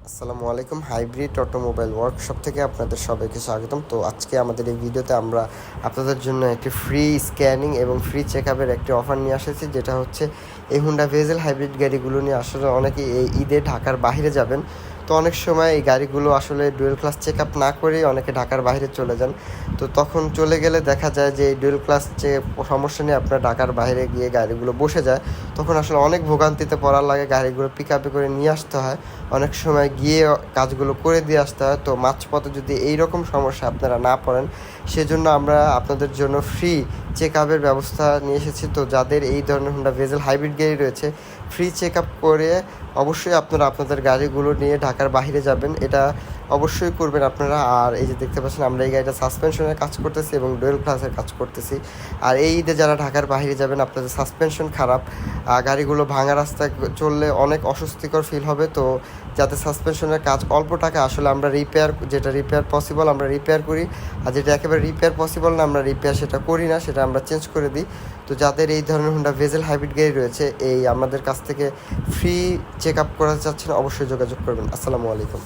আসসালামু আলাইকুম। Hybrid automobile workshop থেকে আপনাদের সবাইকে স্বাগতম। তো আজকে আমাদের এই ভিডিওতে আমরা আপনাদের জন্য একটি ফ্রি স্ক্যানিং এবং ফ্রি চেক আপের একটি অফার নিয়ে এসেছি, যেটা হচ্ছে এই হুন্ডা ভেজেল হাইব্রিড গাড়িগুলো নিয়ে আসলে অনেকে এই ঈদে ঢাকার বাইরে যাবেন। তো অনেক সময় এই গাড়িগুলো আসলে ডুয়েল ক্লাস চেক আপ না করেই অনেকে ঢাকার বাইরে চলে যান। তো তখন চলে গেলে দেখা যায় যে এই ডুয়েল ক্লাস যে সমস্যা নিয়ে আপনার ঢাকার বাইরে গিয়ে গাড়িগুলো বসে যায়, তখন আসলে অনেক ভোগান্তিতে পড়ার লাগে। গাড়িগুলো পিক আপে করে নিয়ে আসতে হয়, অনেক সময় গিয়ে কাজগুলো করে দিয়ে আসতে হয়। তো মাঝপথে যদি এই রকম সমস্যা আপনারা না পড়েন, সেজন্য আমরা আপনাদের জন্য ফ্রি চেক আপের ব্যবস্থা নিয়ে এসেছি। তো যাদের এই ধরনের হুন্ডা ভেজেল হাইব্রিড গাড়ি রয়েছে, ফ্রি চেক আপ করে অবশ্যই আপনারা আপনাদের গাড়িগুলো নিয়ে ঢাকার বাইরে যাবেন, এটা অবশ্যই করবেন আপনারা। আর এই যে দেখতে পাচ্ছেন, আমরা এই গাড়িটা সাসপেনশনের কাজ করতেছি এবং ডুয়েল ক্লাসের কাজ করতেছি। আর এই ঈদে যারা ঢাকার বাইরে যাবেন, আপনাদের সাসপেনশন খারাপ, গাড়িগুলো ভাঙা রাস্তায় চললে অনেক অস্বস্তিকর ফিল হবে। তো যাতে সাসপেনশনের কাজ অল্প টাকা আসলে আমরা যেটা রিপেয়ার পসিবল আমরা রিপেয়ার করি, আর যেটা একেবারে রিপেয়ার পসিবল না আমরা রিপেয়ার সেটা করি না, সেটা আমরা চেঞ্জ করে দিই। তো যাদের এই ধরনের হুন্ডা ভেজেল হাইব্রিড গাড়ি রয়েছে, এই আমাদের কাছ থেকে ফ্রি চেক আপ করাতে চাচ্ছেন, অবশ্যই যোগাযোগ করবেন। আসসালামু আলাইকুম।